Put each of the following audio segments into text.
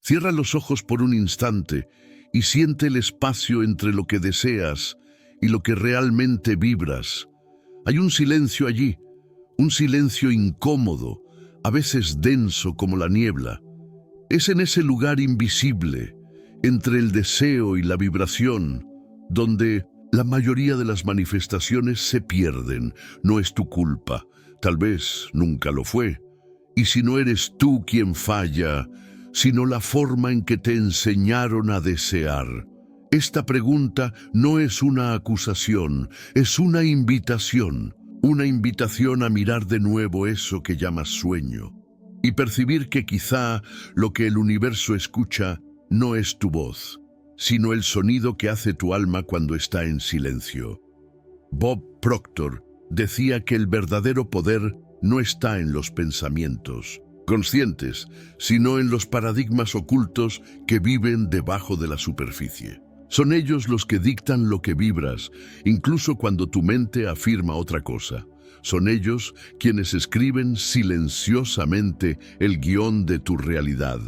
Cierra los ojos por un instante y siente el espacio entre lo que deseas y lo que realmente vibras. Hay un silencio allí, un silencio incómodo, a veces denso como la niebla. Es en ese lugar invisible, entre el deseo y la vibración, donde la mayoría de las manifestaciones se pierden. No es tu culpa, tal vez nunca lo fue. Y si no eres tú quien falla, sino la forma en que te enseñaron a desear. Esta pregunta no es una acusación, es una invitación a mirar de nuevo eso que llamas sueño y percibir que quizá lo que el universo escucha no es tu voz, sino el sonido que hace tu alma cuando está en silencio. Bob Proctor decía que el verdadero poder no está en los pensamientos conscientes, sino en los paradigmas ocultos que viven debajo de la superficie. Son ellos los que dictan lo que vibras, incluso cuando tu mente afirma otra cosa. Son ellos quienes escriben silenciosamente el guión de tu realidad.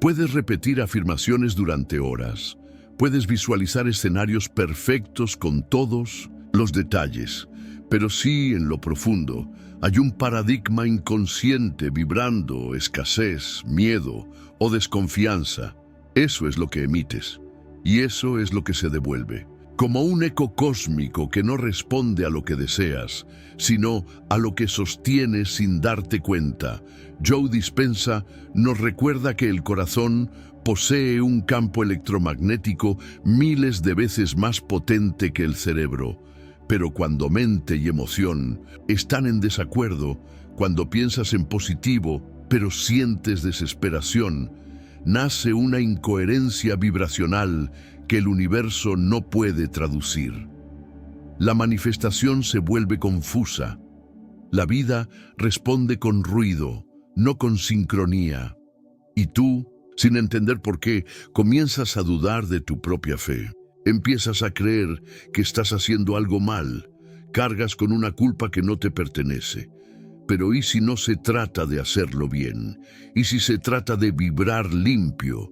Puedes repetir afirmaciones durante horas. Puedes visualizar escenarios perfectos con todos los detalles. Pero sí, en lo profundo, hay un paradigma inconsciente vibrando escasez, miedo o desconfianza. Eso es lo que emites. Y eso es lo que se devuelve. Como un eco cósmico que no responde a lo que deseas, sino a lo que sostienes sin darte cuenta. Joe Dispenza nos recuerda que el corazón posee un campo electromagnético miles de veces más potente que el cerebro. Pero cuando mente y emoción están en desacuerdo, cuando piensas en positivo, pero sientes desesperación, nace una incoherencia vibracional que el universo no puede traducir. La manifestación se vuelve confusa. La vida responde con ruido, no con sincronía. Y tú, sin entender por qué, comienzas a dudar de tu propia fe. Empiezas a creer que estás haciendo algo mal, cargas con una culpa que no te pertenece. Pero ¿y si no se trata de hacerlo bien? ¿Y si se trata de vibrar limpio?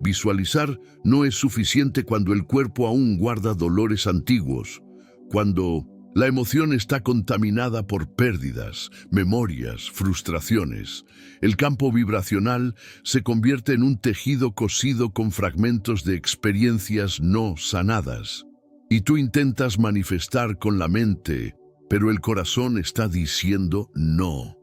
Visualizar no es suficiente cuando el cuerpo aún guarda dolores antiguos, cuando la emoción está contaminada por pérdidas, memorias, frustraciones. El campo vibracional se convierte en un tejido cosido con fragmentos de experiencias no sanadas. Y tú intentas manifestar con la mente, pero el corazón está diciendo no.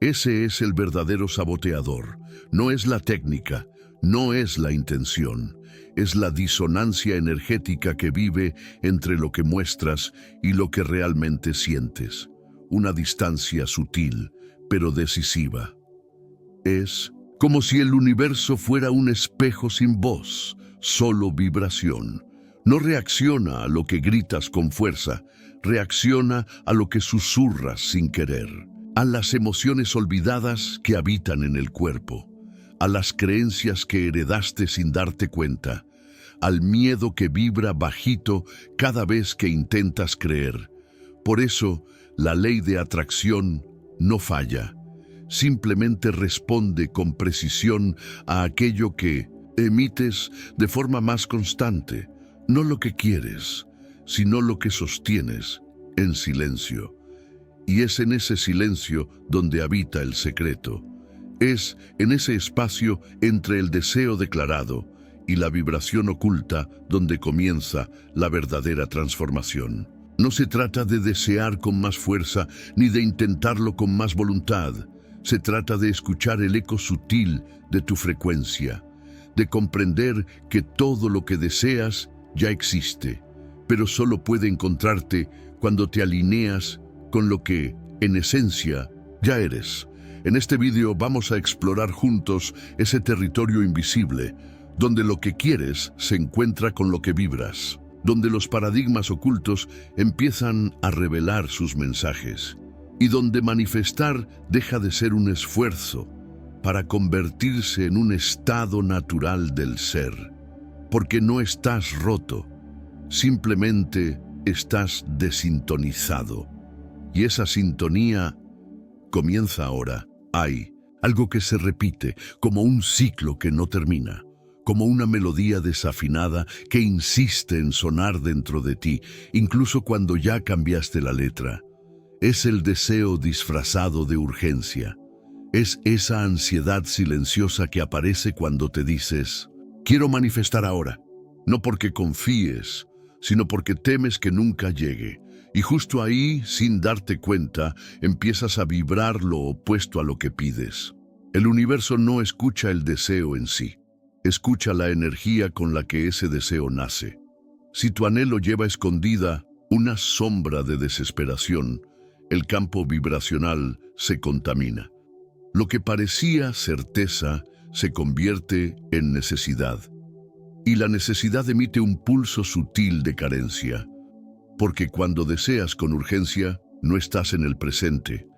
Ese es el verdadero saboteador. No es la técnica, no es la intención. Es la disonancia energética que vive entre lo que muestras y lo que realmente sientes. Una distancia sutil, pero decisiva. Es como si el universo fuera un espejo sin voz, solo vibración. No reacciona a lo que gritas con fuerza, reacciona a lo que susurras sin querer, a las emociones olvidadas que habitan en el cuerpo, a las creencias que heredaste sin darte cuenta, al miedo que vibra bajito cada vez que intentas creer. Por eso, la ley de atracción no falla. Simplemente responde con precisión a aquello que emites de forma más constante, no lo que quieres, sino lo que sostienes en silencio. Y es en ese silencio donde habita el secreto. Es en ese espacio entre el deseo declarado y la vibración oculta donde comienza la verdadera transformación. No se trata de desear con más fuerza ni de intentarlo con más voluntad. Se trata de escuchar el eco sutil de tu frecuencia, de comprender que todo lo que deseas ya existe, pero solo puede encontrarte cuando te alineas con lo que, en esencia, ya eres. En este vídeo vamos a explorar juntos ese territorio invisible, donde lo que quieres se encuentra con lo que vibras, donde los paradigmas ocultos empiezan a revelar sus mensajes, y donde manifestar deja de ser un esfuerzo para convertirse en un estado natural del ser. Porque no estás roto, simplemente estás desintonizado. Y esa sintonía comienza ahora. Hay algo que se repite, como un ciclo que no termina, como una melodía desafinada que insiste en sonar dentro de ti, incluso cuando ya cambiaste la letra. Es el deseo disfrazado de urgencia. Es esa ansiedad silenciosa que aparece cuando te dices, quiero manifestar ahora, no porque confíes, sino porque temes que nunca llegue. Y justo ahí, sin darte cuenta, empiezas a vibrar lo opuesto a lo que pides. El universo no escucha el deseo en sí, escucha la energía con la que ese deseo nace. Si tu anhelo lleva escondida una sombra de desesperación, el campo vibracional se contamina. Lo que parecía certeza se convierte en necesidad. Y la necesidad emite un pulso sutil de carencia. Porque cuando deseas con urgencia, no estás en el presente.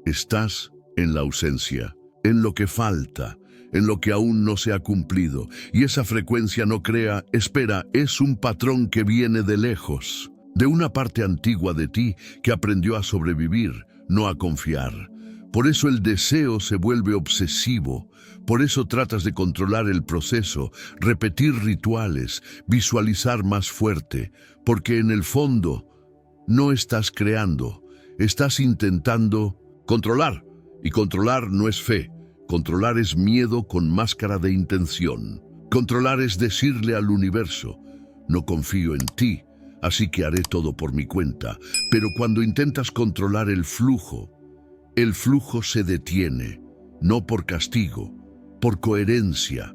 Estás en la ausencia, en lo que falta, en lo que aún no se ha cumplido. Y esa frecuencia no crea, espera, es un patrón que viene de lejos, de una parte antigua de ti que aprendió a sobrevivir, no a confiar. Por eso el deseo se vuelve obsesivo, por eso tratas de controlar el proceso, repetir rituales, visualizar más fuerte, porque en el fondo no estás creando, estás intentando controlar. Y controlar no es fe, controlar es miedo con máscara de intención. Controlar es decirle al universo, no confío en ti, así que haré todo por mi cuenta. Pero cuando intentas controlar el flujo se detiene, no por castigo, por coherencia.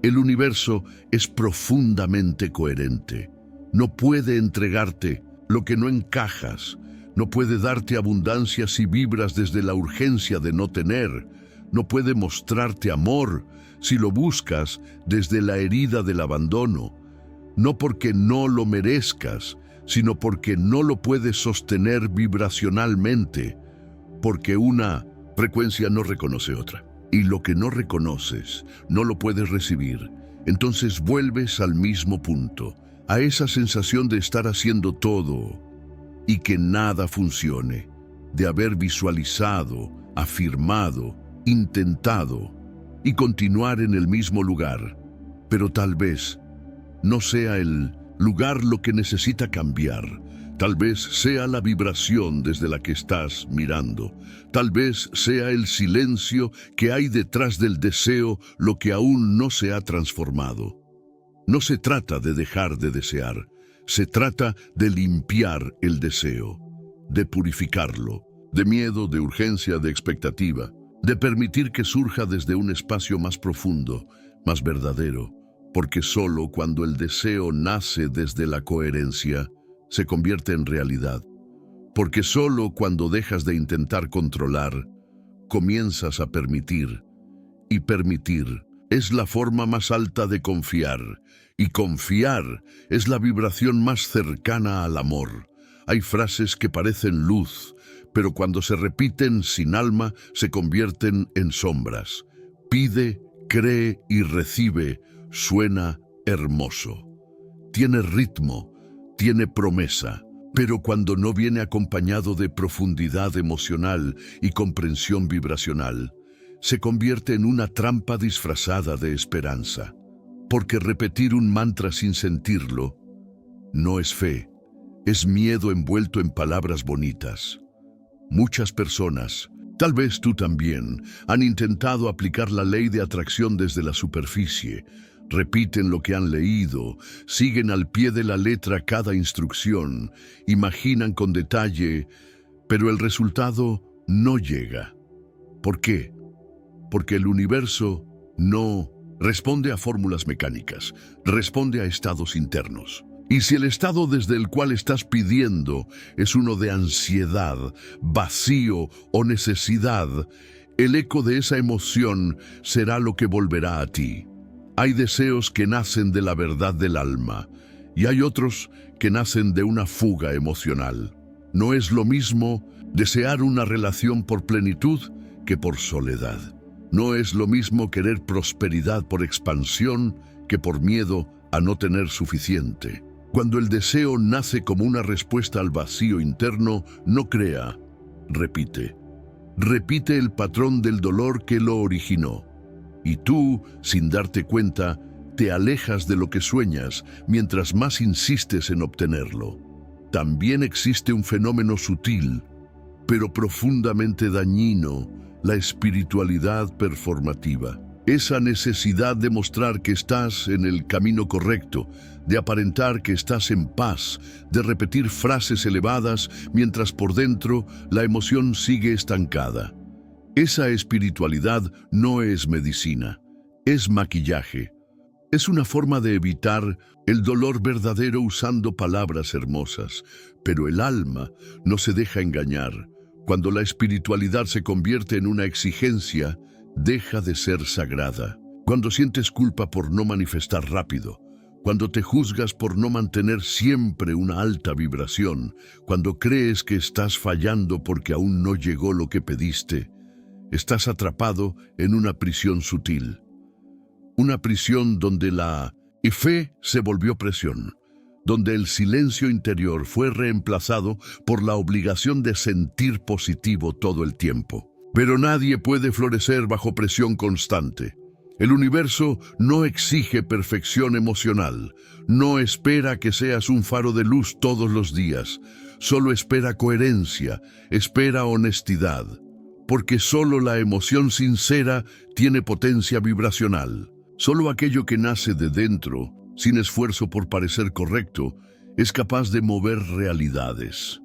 El universo es profundamente coherente. No puede entregarte lo que no encajas. No puede darte abundancia si vibras desde la urgencia de no tener. No puede mostrarte amor si lo buscas desde la herida del abandono. No porque no lo merezcas, sino porque no lo puedes sostener vibracionalmente. Porque una frecuencia no reconoce otra. Y lo que no reconoces, no lo puedes recibir. Entonces vuelves al mismo punto, a esa sensación de estar haciendo todo y que nada funcione, de haber visualizado, afirmado, intentado y continuar en el mismo lugar. Pero tal vez no sea el lugar lo que necesita cambiar. Tal vez sea la vibración desde la que estás mirando. Tal vez sea el silencio que hay detrás del deseo lo que aún no se ha transformado. No se trata de dejar de desear. Se trata de limpiar el deseo, de purificarlo, de miedo, de urgencia, de expectativa, de permitir que surja desde un espacio más profundo, más verdadero, porque solo cuando el deseo nace desde la coherencia, se convierte en realidad. Porque solo cuando dejas de intentar controlar, comienzas a permitir. Y permitir es la forma más alta de confiar. Y confiar es la vibración más cercana al amor. Hay frases que parecen luz, pero cuando se repiten sin alma, se convierten en sombras. Pide, cree y recibe suena hermoso. Tiene ritmo, tiene promesa, pero cuando no viene acompañado de profundidad emocional y comprensión vibracional, se convierte en una trampa disfrazada de esperanza. Porque repetir un mantra sin sentirlo no es fe, es miedo envuelto en palabras bonitas. Muchas personas, tal vez tú también, han intentado aplicar la ley de atracción desde la superficie. Repiten lo que han leído, siguen al pie de la letra cada instrucción, imaginan con detalle, pero el resultado no llega. ¿Por qué? Porque el universo no responde a fórmulas mecánicas, responde a estados internos. Y si el estado desde el cual estás pidiendo es uno de ansiedad, vacío o necesidad, el eco de esa emoción será lo que volverá a ti. Hay deseos que nacen de la verdad del alma y hay otros que nacen de una fuga emocional. No es lo mismo desear una relación por plenitud que por soledad. No es lo mismo querer prosperidad por expansión que por miedo a no tener suficiente. Cuando el deseo nace como una respuesta al vacío interno, no crea, repite. repite el patrón del dolor que lo originó. Y tú, sin darte cuenta, te alejas de lo que sueñas mientras más insistes en obtenerlo. También existe un fenómeno sutil, pero profundamente dañino: la espiritualidad performativa. Esa necesidad de mostrar que estás en el camino correcto, de aparentar que estás en paz, de repetir frases elevadas mientras por dentro la emoción sigue estancada. Esa espiritualidad no es medicina, es maquillaje. Es una forma de evitar el dolor verdadero usando palabras hermosas, pero el alma no se deja engañar. Cuando la espiritualidad se convierte en una exigencia, deja de ser sagrada. Cuando sientes culpa por no manifestar rápido, cuando te juzgas por no mantener siempre una alta vibración, cuando crees que estás fallando porque aún no llegó lo que pediste, estás atrapado en una prisión sutil. Una prisión donde la fe se volvió presión, donde el silencio interior fue reemplazado por la obligación de sentir positivo todo el tiempo. Pero nadie puede florecer bajo presión constante. El universo no exige perfección emocional, no espera que seas un faro de luz todos los días, solo espera coherencia, espera honestidad, porque solo la emoción sincera tiene potencia vibracional. Solo aquello que nace de dentro, sin esfuerzo por parecer correcto, es capaz de mover realidades.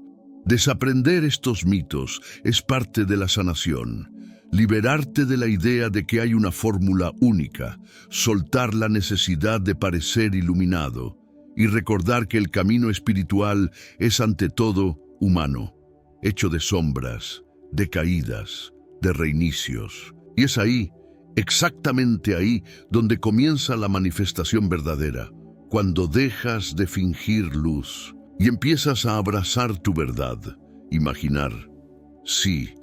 Desaprender estos mitos es parte de la sanación. Liberarte de la idea de que hay una fórmula única, soltar la necesidad de parecer iluminado y recordar que el camino espiritual es ante todo humano, hecho de sombras, de caídas, de reinicios. Y es ahí, exactamente ahí, donde comienza la manifestación verdadera, cuando dejas de fingir luz y empiezas a abrazar tu verdad. Imaginar. Sí,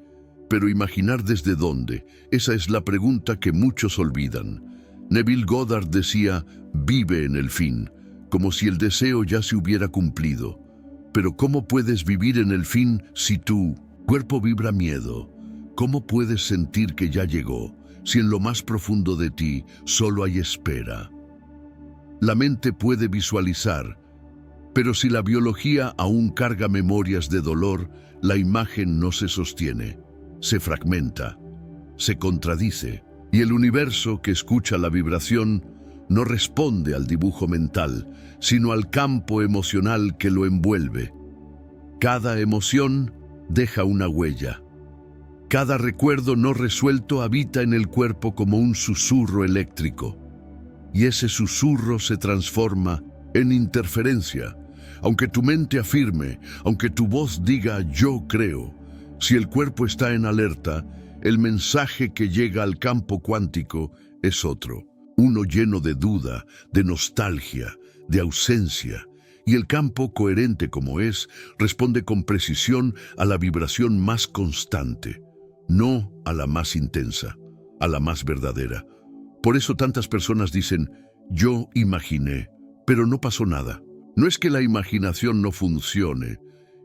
pero imaginar ¿desde dónde? Esa es la pregunta que muchos olvidan. Neville Goddard decía, vive en el fin, como si el deseo ya se hubiera cumplido. Pero ¿cómo puedes vivir en el fin si tu cuerpo vibra miedo? ¿Cómo puedes sentir que ya llegó, si en lo más profundo de ti solo hay espera? La mente puede visualizar, pero si la biología aún carga memorias de dolor, la imagen no se sostiene, se fragmenta, se contradice, y el universo que escucha la vibración no responde al dibujo mental, sino al campo emocional que lo envuelve. Cada emoción deja una huella. Cada recuerdo no resuelto habita en el cuerpo como un susurro eléctrico, y ese susurro se transforma en interferencia. Aunque tu mente afirme, aunque tu voz diga yo creo, si el cuerpo está en alerta, el mensaje que llega al campo cuántico es otro, uno lleno de duda, de nostalgia, de ausencia, y el campo, coherente como es, responde con precisión a la vibración más constante, no a la más intensa, a la más verdadera. Por eso tantas personas dicen, yo imaginé, pero no pasó nada. No es que la imaginación no funcione,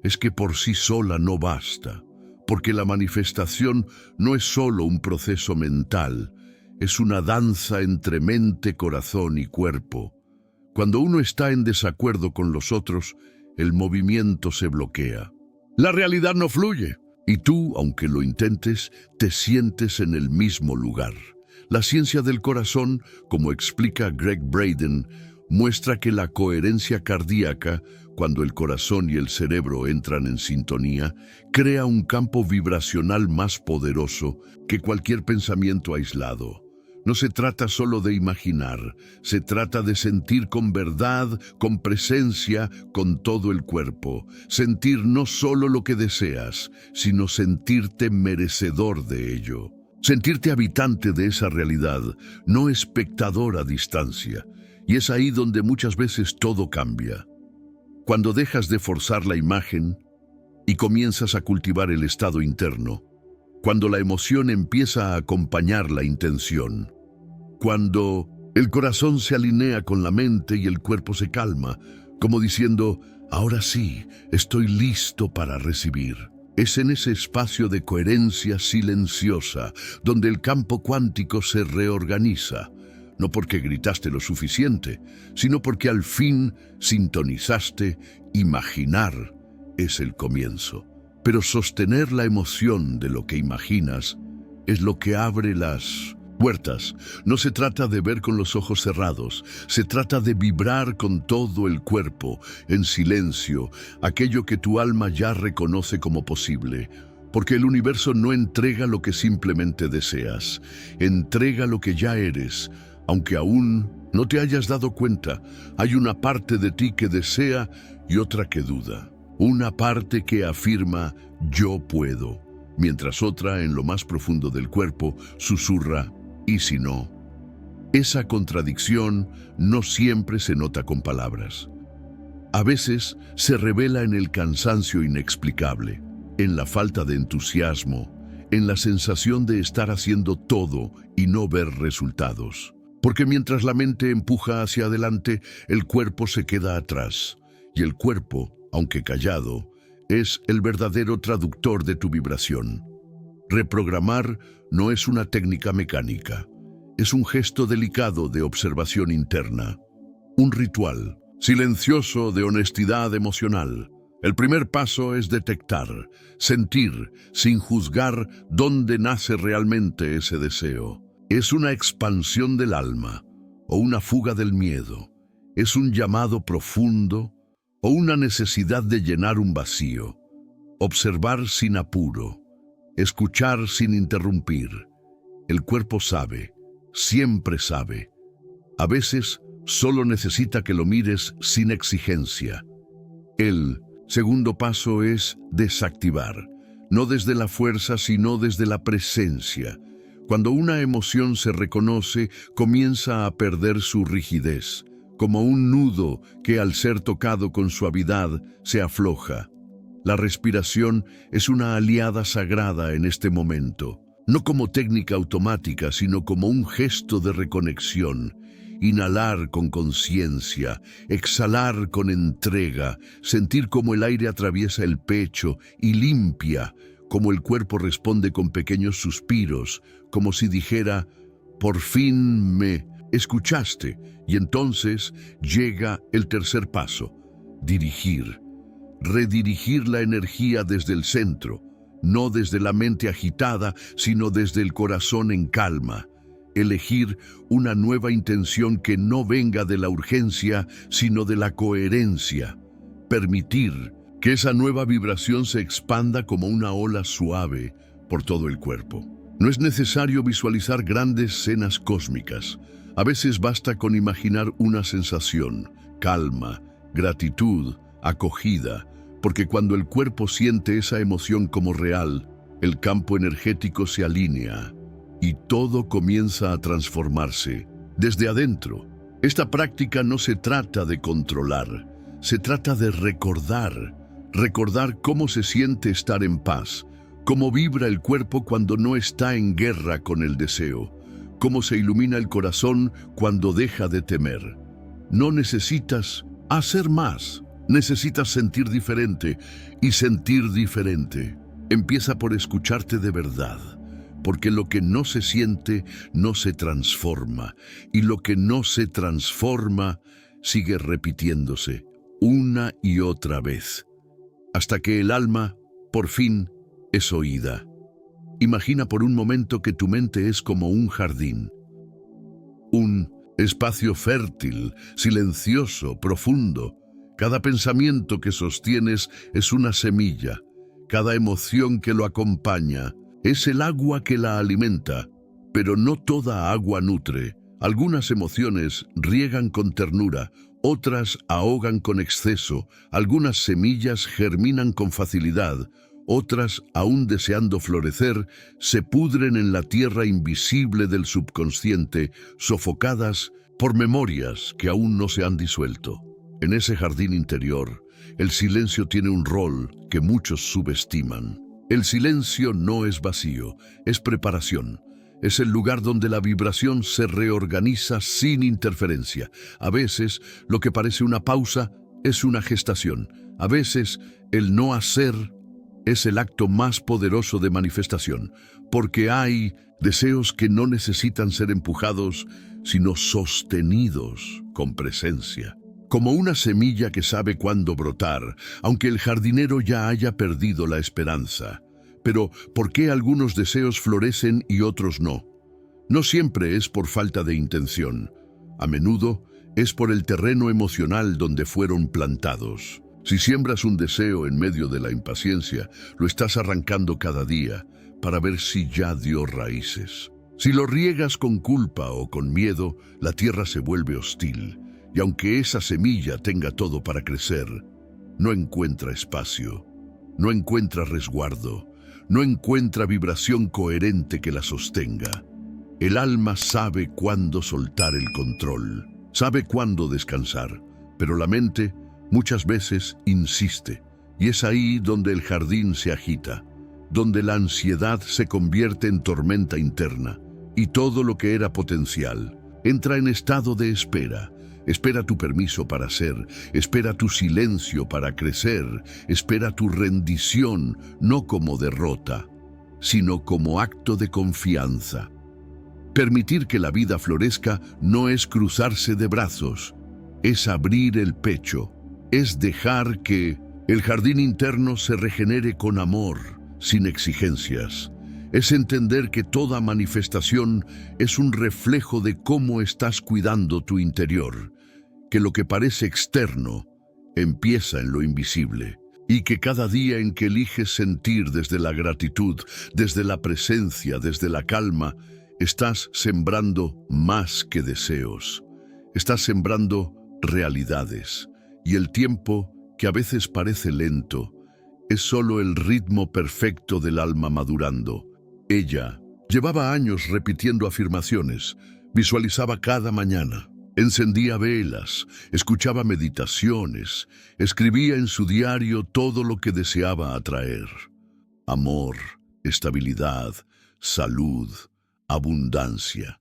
es que por sí sola no basta, porque la manifestación no es solo un proceso mental, es una danza entre mente, corazón y cuerpo. Cuando uno está en desacuerdo con los otros, el movimiento se bloquea. La realidad no fluye, y tú, aunque lo intentes, te sientes en el mismo lugar. La ciencia del corazón, como explica Gregg Braden, muestra que la coherencia cardíaca, cuando el corazón y el cerebro entran en sintonía, crea un campo vibracional más poderoso que cualquier pensamiento aislado. No se trata solo de imaginar, se trata de sentir con verdad, con presencia, con todo el cuerpo. Sentir no solo lo que deseas, sino sentirte merecedor de ello. Sentirte habitante de esa realidad, no espectador a distancia. Y es ahí donde muchas veces todo cambia. Cuando dejas de forzar la imagen y comienzas a cultivar el estado interno. Cuando la emoción empieza a acompañar la intención. Cuando el corazón se alinea con la mente y el cuerpo se calma, como diciendo, ahora sí, estoy listo para recibir. Es en ese espacio de coherencia silenciosa donde el campo cuántico se reorganiza, no porque gritaste lo suficiente, sino porque al fin sintonizaste. Imaginar es el comienzo, pero sostener la emoción de lo que imaginas es lo que abre las puertas. No se trata de ver con los ojos cerrados, se trata de vibrar con todo el cuerpo, en silencio, aquello que tu alma ya reconoce como posible. Porque el universo no entrega lo que simplemente deseas, entrega lo que ya eres. Aunque aún no te hayas dado cuenta, hay una parte de ti que desea y otra que duda. Una parte que afirma, yo puedo, mientras otra, en lo más profundo del cuerpo, susurra, ¿y si no? Esa contradicción no siempre se nota con palabras. A veces se revela en el cansancio inexplicable, en la falta de entusiasmo, en la sensación de estar haciendo todo y no ver resultados. Porque mientras la mente empuja hacia adelante, el cuerpo se queda atrás. Y el cuerpo, aunque callado, es el verdadero traductor de tu vibración. Reprogramar no es una técnica mecánica, es un gesto delicado de observación interna, un ritual silencioso de honestidad emocional. El primer paso es detectar, sentir, sin juzgar dónde nace realmente ese deseo. Es una expansión del alma o una fuga del miedo. Es un llamado profundo o una necesidad de llenar un vacío. Observar sin apuro. Escuchar sin interrumpir. El cuerpo sabe, siempre sabe. A veces solo necesita que lo mires sin exigencia. El segundo paso es desactivar, no desde la fuerza, sino desde la presencia. Cuando una emoción se reconoce, comienza a perder su rigidez, como un nudo que al ser tocado con suavidad se afloja. La respiración es una aliada sagrada en este momento, no como técnica automática, sino como un gesto de reconexión. Inhalar con conciencia, exhalar con entrega, sentir cómo el aire atraviesa el pecho y limpia, como el cuerpo responde con pequeños suspiros, como si dijera, por fin me escuchaste. Y entonces llega el tercer paso, dirigir. Redirigir la energía desde el centro, no desde la mente agitada, sino desde el corazón en calma. Elegir una nueva intención que no venga de la urgencia, sino de la coherencia. Permitir que esa nueva vibración se expanda como una ola suave por todo el cuerpo. No es necesario visualizar grandes escenas cósmicas. A veces basta con imaginar una sensación, calma, gratitud, acogida, porque cuando el cuerpo siente esa emoción como real, el campo energético se alinea y todo comienza a transformarse desde adentro. Esta práctica no se trata de controlar, se trata de recordar cómo se siente estar en paz, cómo vibra el cuerpo cuando no está en guerra con el deseo, cómo se ilumina el corazón cuando deja de temer. No necesitas hacer más, necesitas sentir diferente y sentir diferente. Empieza por escucharte de verdad, porque lo que no se siente no se transforma, y lo que no se transforma sigue repitiéndose una y otra vez, hasta que el alma, por fin, es oída. Imagina por un momento que tu mente es como un jardín, un espacio fértil, silencioso, profundo. Cada pensamiento que sostienes es una semilla, cada emoción que lo acompaña es el agua que la alimenta, pero no toda agua nutre. Algunas emociones riegan con ternura, otras ahogan con exceso, algunas semillas germinan con facilidad, otras, aún deseando florecer, se pudren en la tierra invisible del subconsciente, sofocadas por memorias que aún no se han disuelto. En ese jardín interior, el silencio tiene un rol que muchos subestiman. El silencio no es vacío, es preparación. Es el lugar donde la vibración se reorganiza sin interferencia. A veces, lo que parece una pausa es una gestación. A veces, el no hacer es el acto más poderoso de manifestación, porque hay deseos que no necesitan ser empujados, sino sostenidos con presencia. Como una semilla que sabe cuándo brotar, aunque el jardinero ya haya perdido la esperanza. Pero, ¿por qué algunos deseos florecen y otros no? No siempre es por falta de intención. A menudo es por el terreno emocional donde fueron plantados. Si siembras un deseo en medio de la impaciencia, lo estás arrancando cada día para ver si ya dio raíces. Si lo riegas con culpa o con miedo, la tierra se vuelve hostil. Y aunque esa semilla tenga todo para crecer, no encuentra espacio, no encuentra resguardo, no encuentra vibración coherente que la sostenga. El alma sabe cuándo soltar el control, sabe cuándo descansar, pero la mente muchas veces insiste. Y es ahí donde el jardín se agita, donde la ansiedad se convierte en tormenta interna, y todo lo que era potencial entra en estado de espera. Espera tu permiso para ser, espera tu silencio para crecer, espera tu rendición, no como derrota, sino como acto de confianza. Permitir que la vida florezca no es cruzarse de brazos, es abrir el pecho, es dejar que el jardín interno se regenere con amor, sin exigencias. Es entender que toda manifestación es un reflejo de cómo estás cuidando tu interior, que lo que parece externo empieza en lo invisible, y que cada día en que eliges sentir desde la gratitud, desde la presencia, desde la calma, estás sembrando más que deseos. Estás sembrando realidades, y el tiempo, que a veces parece lento, es solo el ritmo perfecto del alma madurando. Ella llevaba años repitiendo afirmaciones, visualizaba cada mañana, encendía velas, escuchaba meditaciones, escribía en su diario todo lo que deseaba atraer. Amor, estabilidad, salud, abundancia.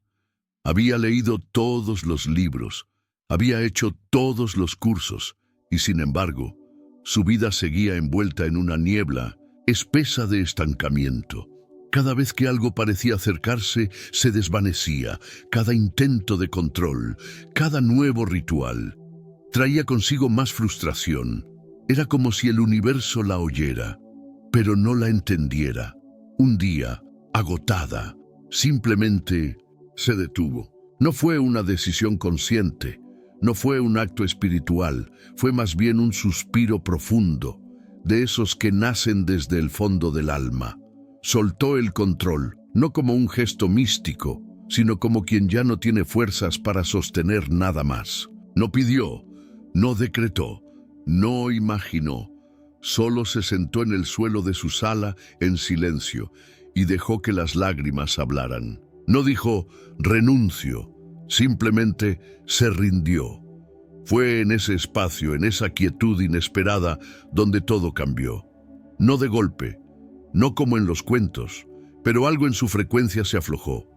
Había leído todos los libros, había hecho todos los cursos, y sin embargo, su vida seguía envuelta en una niebla espesa de estancamiento. Cada vez que algo parecía acercarse, se desvanecía. Cada intento de control, cada nuevo ritual, traía consigo más frustración. Era como si el universo la oyera, pero no la entendiera. Un día, agotada, simplemente se detuvo. No fue una decisión consciente, no fue un acto espiritual, fue más bien un suspiro profundo, de esos que nacen desde el fondo del alma. Soltó el control, no como un gesto místico, sino como quien ya no tiene fuerzas para sostener nada más. No pidió, no decretó, no imaginó. Solo se sentó en el suelo de su sala en silencio y dejó que las lágrimas hablaran. No dijo, renuncio, simplemente se rindió. Fue en ese espacio, en esa quietud inesperada, donde todo cambió. No de golpe, no como en los cuentos, pero algo en su frecuencia se aflojó,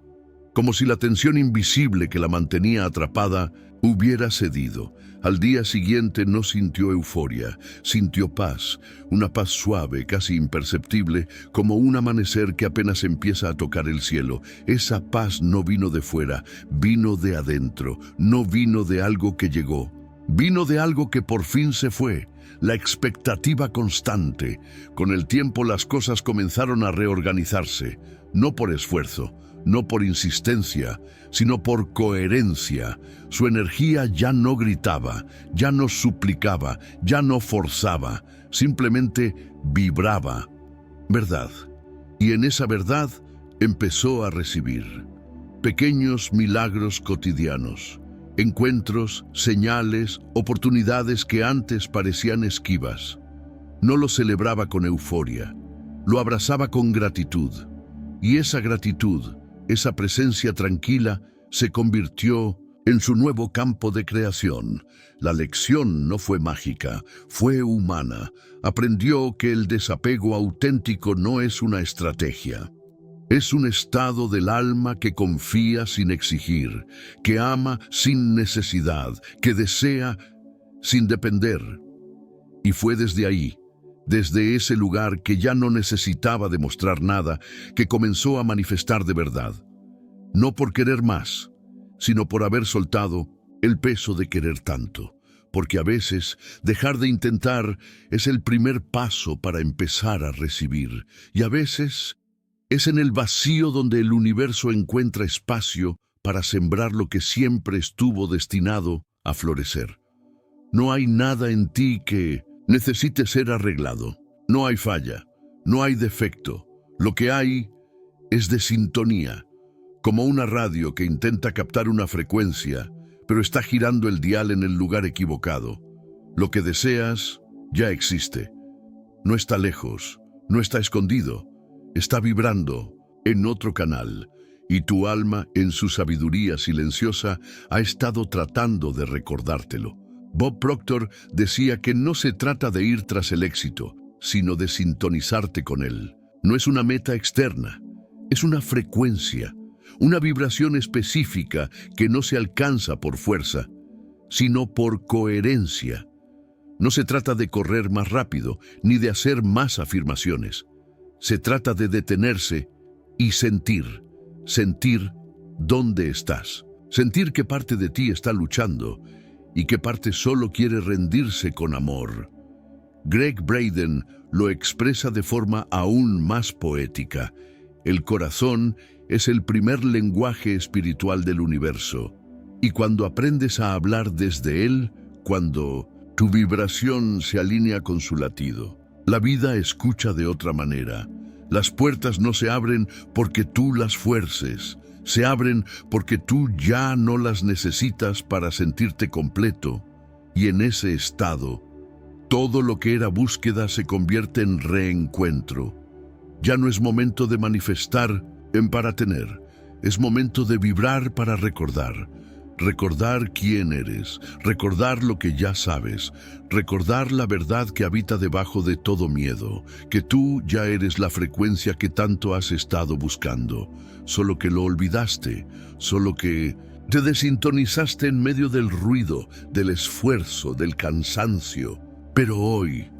como si la tensión invisible que la mantenía atrapada hubiera cedido. Al día siguiente no sintió euforia, sintió paz, una paz suave, casi imperceptible, como un amanecer que apenas empieza a tocar el cielo. Esa paz no vino de fuera, vino de adentro, no vino de algo que llegó, vino de algo que por fin se fue. La expectativa constante. Con el tiempo las cosas comenzaron a reorganizarse, no por esfuerzo, no por insistencia, sino por coherencia. Su energía ya no gritaba, ya no suplicaba, ya no forzaba, simplemente vibraba. Verdad. Y en esa verdad empezó a recibir pequeños milagros cotidianos. Encuentros, señales, oportunidades que antes parecían esquivas. No lo celebraba con euforia, lo abrazaba con gratitud. Y esa gratitud, esa presencia tranquila, se convirtió en su nuevo campo de creación. La lección no fue mágica, fue humana. Aprendió que el desapego auténtico no es una estrategia. Es un estado del alma que confía sin exigir, que ama sin necesidad, que desea sin depender. Y fue desde ahí, Desde ese lugar que ya no necesitaba demostrar nada, que comenzó a manifestar de verdad. No por querer más, sino por haber soltado el peso de querer tanto. Porque a veces dejar de intentar es el primer paso para empezar a recibir. Y a veces es en el vacío donde el universo encuentra espacio para sembrar lo que siempre estuvo destinado a florecer. No hay nada en ti que necesite ser arreglado. No hay falla, no hay defecto. Lo que hay es de sintonía, como una radio que intenta captar una frecuencia, pero está girando el dial en el lugar equivocado. Lo que deseas ya existe. No está lejos, no está escondido, está vibrando en otro canal, y tu alma, en su sabiduría silenciosa, ha estado tratando de recordártelo. Bob Proctor decía que no se trata de ir tras el éxito, sino de sintonizarte con él. No es una meta externa, es una frecuencia, una vibración específica que no se alcanza por fuerza, sino por coherencia. No se trata de correr más rápido, ni de hacer más afirmaciones. Se trata de detenerse y sentir dónde estás. Sentir qué parte de ti está luchando y qué parte solo quiere rendirse con amor. Gregg Braden lo expresa de forma aún más poética. El corazón es el primer lenguaje espiritual del universo. Y cuando aprendes a hablar desde él, cuando tu vibración se alinea con su latido, la vida escucha de otra manera. Las puertas no se abren porque tú las fuerces, se abren porque tú ya no las necesitas para sentirte completo. Y en ese estado, todo lo que era búsqueda se convierte en reencuentro. Ya no es momento de manifestar para tener, es momento de vibrar para recordar. Recordar quién eres, recordar lo que ya sabes, recordar la verdad que habita debajo de todo miedo, que tú ya eres la frecuencia que tanto has estado buscando, solo que lo olvidaste, solo que te desintonizaste en medio del ruido, del esfuerzo, del cansancio. Pero hoy,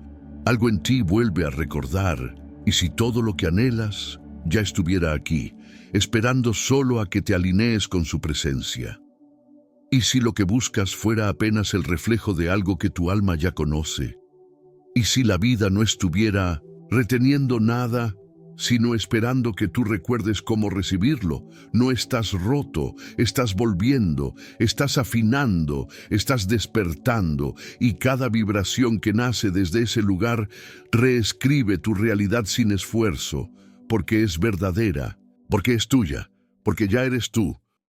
algo en ti vuelve a recordar, y si todo lo que anhelas ya estuviera aquí, esperando solo a que te alinees con su presencia. ¿Y si lo que buscas fuera apenas el reflejo de algo que tu alma ya conoce? ¿Y si la vida no estuviera reteniendo nada, sino esperando que tú recuerdes cómo recibirlo? No estás roto, estás volviendo, estás afinando, estás despertando, y cada vibración que nace desde ese lugar reescribe tu realidad sin esfuerzo, porque es verdadera, porque es tuya, porque ya eres tú.